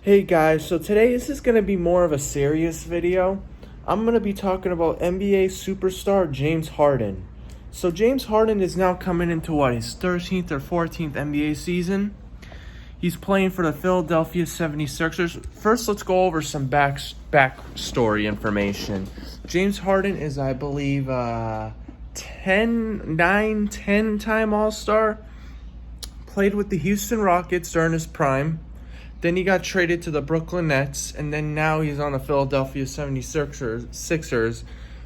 Hey guys, so today this is going to be more of a serious video. I'm going to be talking about NBA superstar James Harden. So James Harden is now coming into his 13th or 14th NBA season. He's playing for the Philadelphia 76ers. First, let's go over some backstory information. James Harden is, I believe, 10-time All-Star. Played with the Houston Rockets during his prime. Then he got traded to the Brooklyn Nets, and then now he's on the Philadelphia 76ers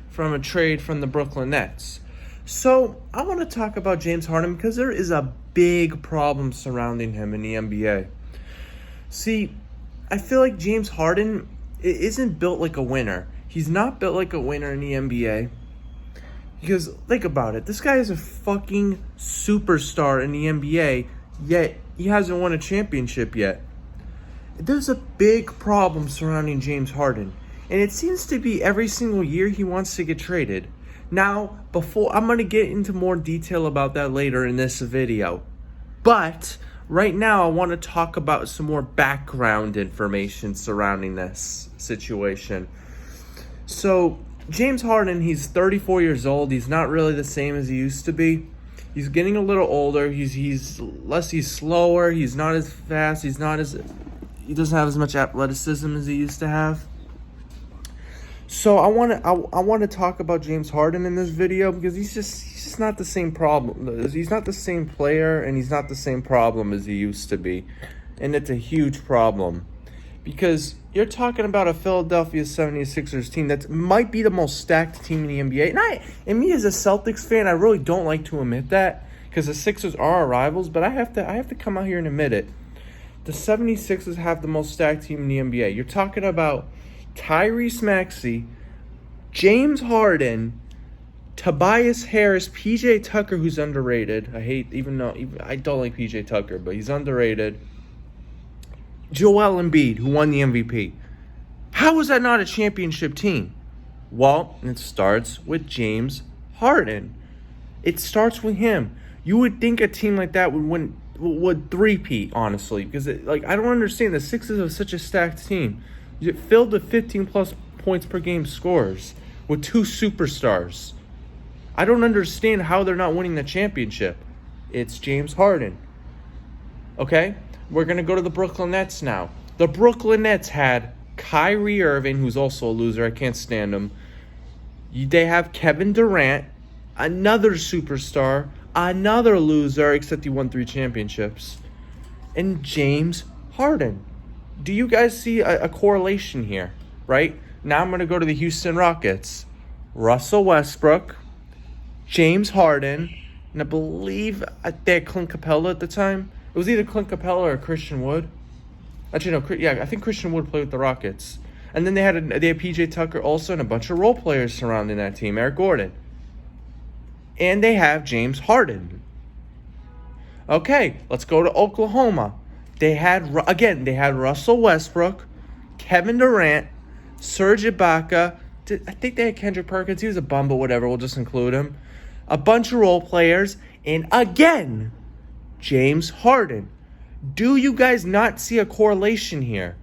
from a trade from the Brooklyn Nets. So I want to talk about James Harden because there is a big problem surrounding him in the NBA. See, I feel like James Harden isn't built like a winner. He's not built like a winner in the NBA. Because think about it. This guy is a fucking superstar in the NBA, yet he hasn't won a championship yet. There's a big problem surrounding James Harden, and it seems to be every single year he wants to get traded. Now, I'm going to get into more detail about that later in this video, but right now I want to talk about some more background information surrounding this situation. So, James Harden, he's 34 years old. He's not really the same as he used to be. He's getting a little older. He's slower. He's not as fast. He doesn't have as much athleticism as he used to have. So I want to talk about James Harden in this video because he's just not the same problem. He's not the same player, and he's not the same problem as he used to be. And it's a huge problem because you're talking about a Philadelphia 76ers team that might be the most stacked team in the NBA. And me as a Celtics fan, I really don't like to admit that because the Sixers are our rivals, but I have to come out here and admit it. The 76ers have the most stacked team in the NBA. You're talking about Tyrese Maxey, James Harden, Tobias Harris, PJ Tucker, who's underrated. I don't like PJ Tucker, but he's underrated. Joel Embiid, who won the MVP. How is that not a championship team? Well, it starts with James Harden. It starts with him. You would think a team like that would three-peat, honestly, because I don't understand. The Sixers are such a stacked team. It filled with 15-plus points per game scorers with two superstars. I don't understand how they're not winning the championship. It's James Harden. Okay? We're going to go to the Brooklyn Nets now. The Brooklyn Nets had Kyrie Irving, who's also a loser. I can't stand him. They have Kevin Durant, another superstar, another loser, except he won 3 championships, and James Harden. Do you guys see a correlation here, right? Now I'm going to go to the Houston Rockets. Russell Westbrook, James Harden, and I believe they had Clint Capella at the time. It was either Clint Capella or Christian Wood. Actually, no, I think Christian Wood played with the Rockets. And then they had PJ Tucker also and a bunch of role players surrounding that team, Eric Gordon. And they have James Harden. Okay, let's go to Oklahoma. They had Russell Westbrook, Kevin Durant, Serge Ibaka. I think they had Kendrick Perkins. He was a bum, but whatever. We'll just include him. A bunch of role players. And again, James Harden. Do you guys not see a correlation here?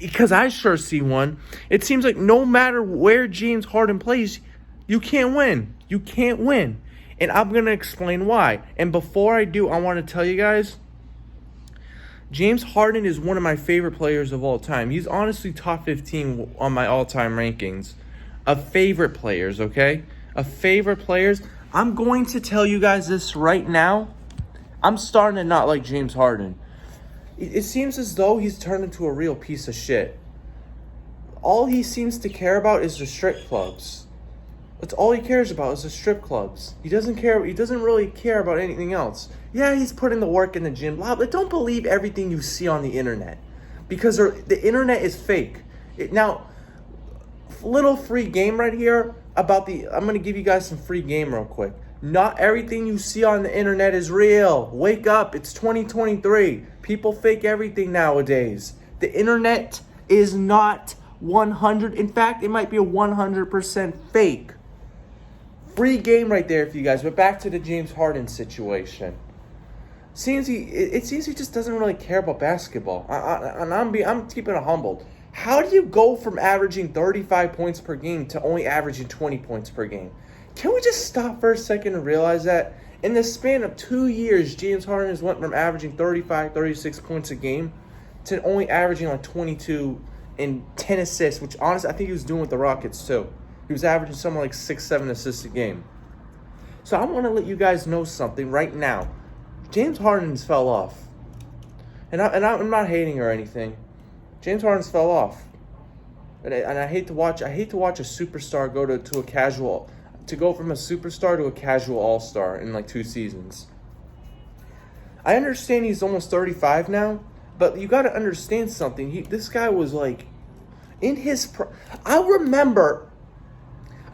Because I sure see one. It seems like no matter where James Harden plays, you can't win. You can't win. And I'm going to explain why. And before I do, I want to tell you guys, James Harden is one of my favorite players of all time. He's honestly top 15 on my all-time rankings of favorite players, okay? Of favorite players. I'm going to tell you guys this right now. I'm starting to not like James Harden. It seems as though he's turned into a real piece of shit. All he seems to care about is the strip clubs. That's all he cares about is the strip clubs. He doesn't really care about anything else. Yeah, he's putting the work in the gym. Blah, but don't believe everything you see on the internet. Because the internet is fake. Now, little free game right here I'm going to give you guys some free game real quick. Not everything you see on the internet is real. Wake up. It's 2023. People fake everything nowadays. The internet is not 100. In fact, it might be a 100% fake. Free game right there for you guys. But back to the James Harden situation. it seems he just doesn't really care about basketball. And I'm keeping it humbled. How do you go from averaging 35 points per game to only averaging 20 points per game? Can we just stop for a second and realize that in the span of 2 years, James Harden has went from averaging 35, 36 points a game to only averaging like 22 and 10 assists, which honestly I think he was doing with the Rockets too. He was averaging something like 6, 7 assists a game. So I want to let you guys know something right now. James Harden's fell off. And I'm not hating or anything. James Harden's fell off. And I hate to watch a superstar go to a casual, to go from a superstar to a casual all-star in like 2 seasons. I understand he's almost 35 now, but you got to understand something. This guy was like in his I remember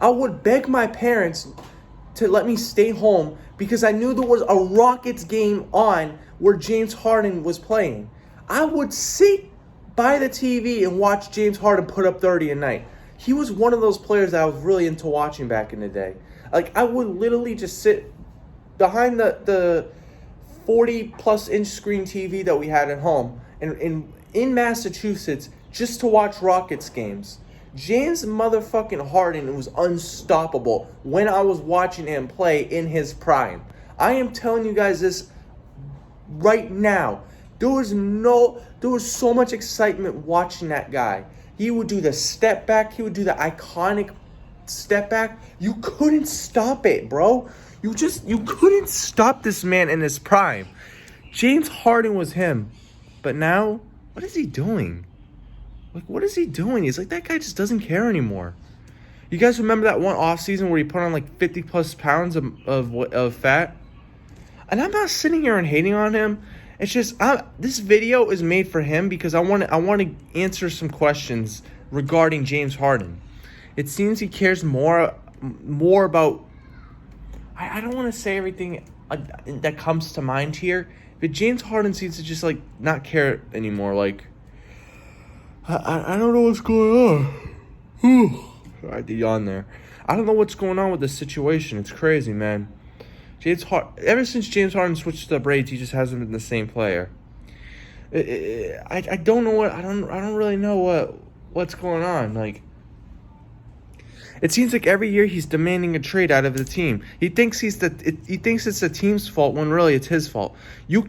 I would beg my parents to let me stay home because I knew there was a Rockets game on where James Harden was playing. I would sit by the TV and watch James Harden put up 30 a night. He was one of those players that I was really into watching back in the day. Like, I would literally just sit behind the 40-plus inch screen TV that we had at home and in Massachusetts just to watch Rockets games. James motherfucking Harden was unstoppable when I was watching him play in his prime. I am telling you guys this right now. There was so much excitement watching that guy. He would do the step back. He would do the iconic step back. You couldn't stop it, bro. You couldn't stop this man in his prime. James Harden was him. But now, what is he doing? Like, what is he doing? He's like, that guy just doesn't care anymore. You guys remember that one offseason where he put on like 50 plus pounds of fat? And I'm not sitting here and hating on him. It's just this video is made for him because I want to answer some questions regarding James Harden. It seems he cares more about. I don't want to say everything that comes to mind here, but James Harden seems to just like not care anymore. Like I don't know what's going on. I had to yawn there. I don't know what's going on with this situation. It's crazy, man. Ever since James Harden switched to the braids, he just hasn't been the same player. I don't know what I don't really know what's going on. Like, it seems like every year he's demanding a trade out of the team. He thinks it's the team's fault when really it's his fault. There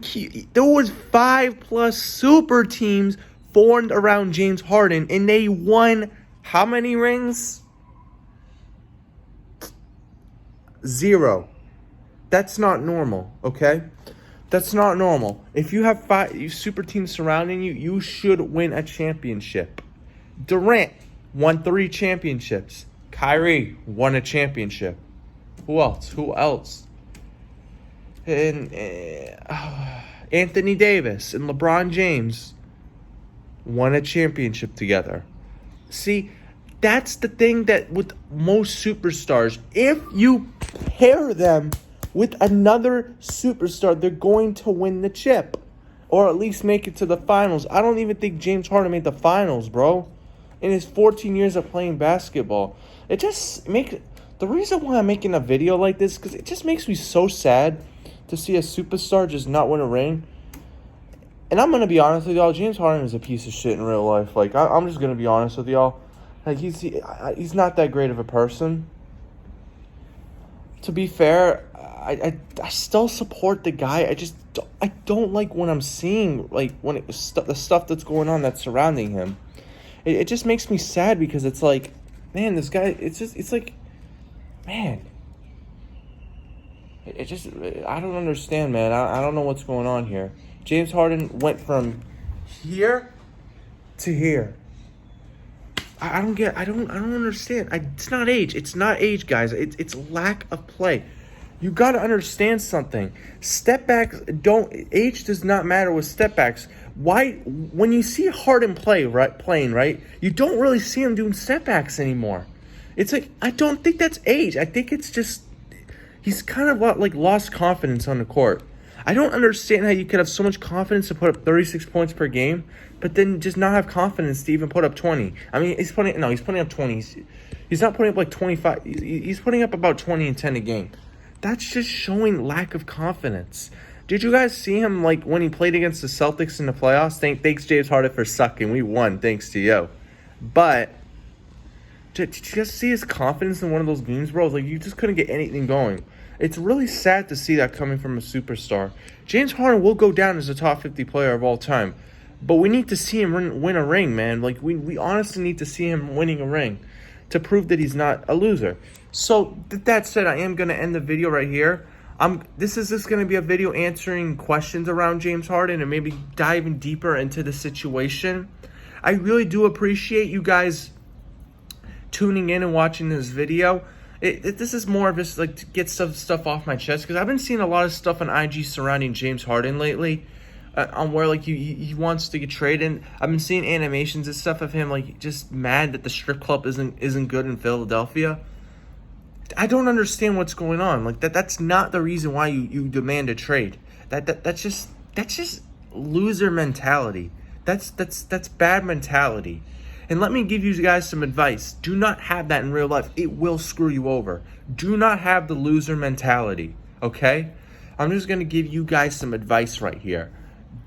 was 5+ super teams formed around James Harden, and they won how many rings? 0. That's not normal, okay? That's not normal. If you have 5 super teams surrounding you, you should win a championship. Durant won 3 championships. Kyrie won a championship. Who else? And Anthony Davis and LeBron James won a championship together. See, that's the thing that with most superstars, if you pair them with another superstar, they're going to win the chip. Or at least make it to the finals. I don't even think James Harden made the finals, bro. In his 14 years of playing basketball. It just makes... The reason why I'm making a video like this, because it just makes me so sad to see a superstar just not win a ring. And I'm going to be honest with y'all, James Harden is a piece of shit in real life. Like, I'm just going to be honest with y'all. Like, he's not that great of a person. To be fair, I still support the guy. I don't like when I'm seeing like the stuff that's going on that's surrounding him. It just makes me sad because it's like, man, this guy. It's like, man. I don't understand, man. I don't know what's going on here. James Harden went from here to here. I don't understand. It's not age. It's not age, guys. It's lack of play. You got to understand something. Step backs age does not matter with step backs. Why when you see Harden playing, right? You don't really see him doing step backs anymore. It's like I don't think that's age. I think it's just he's kind of like lost confidence on the court. I don't understand how you could have so much confidence to put up 36 points per game, but then just not have confidence to even put up 20. I mean, he's putting up 20. He's not putting up like 25. He's putting up about 20 and 10 a game. That's just showing lack of confidence. Did you guys see him like when he played against the Celtics in the playoffs? Thanks James Harden for sucking. We won thanks to you. But did you just see his confidence in one of those games, bro? Like, you just couldn't get anything going. It's really sad to see that coming from a superstar. James Harden will go down as a top 50 player of all time. But we need to see him win a ring, man. Like, we honestly need to see him winning a ring to prove that he's not a loser. So, that said, I am going to end the video right here. This is just going to be a video answering questions around James Harden and maybe diving deeper into the situation. I really do appreciate you guys tuning in and watching this video. This is more of just like to get stuff off my chest, because I've been seeing a lot of stuff on IG surrounding James Harden lately, on where like he wants to get traded. I've been seeing animations and stuff of him like just mad that the strip club isn't good in Philadelphia. I don't understand what's going on. Like that's not the reason why you demand a trade. That's just loser mentality. That's bad mentality. And let me give you guys some advice. Do not have that in real life. It will screw you over. Do not have the loser mentality, okay? I'm just going to give you guys some advice right here.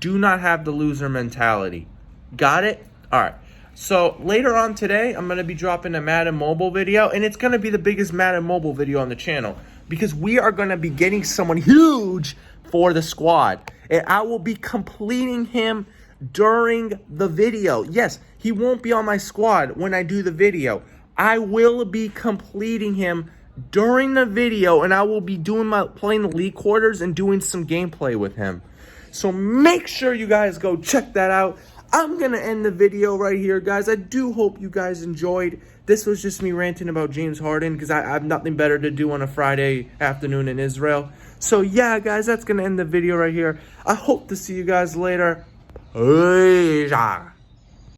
Do not have the loser mentality. Got it? All right. So later on today, I'm going to be dropping a Madden Mobile video, and it's going to be the biggest Madden Mobile video on the channel because we are going to be getting someone huge for the squad. And I will be completing him during the video. Yes, he won't be on my squad when I do the video. I will be completing him during the video, and I will be playing the league quarters and doing some gameplay with him. So make sure you guys go check that out. I'm going to end the video right here, guys. I do hope you guys enjoyed. This was just me ranting about James Harden because I have nothing better to do on a Friday afternoon in Israel. So yeah, guys, that's going to end the video right here. I hope to see you guys later. Peace.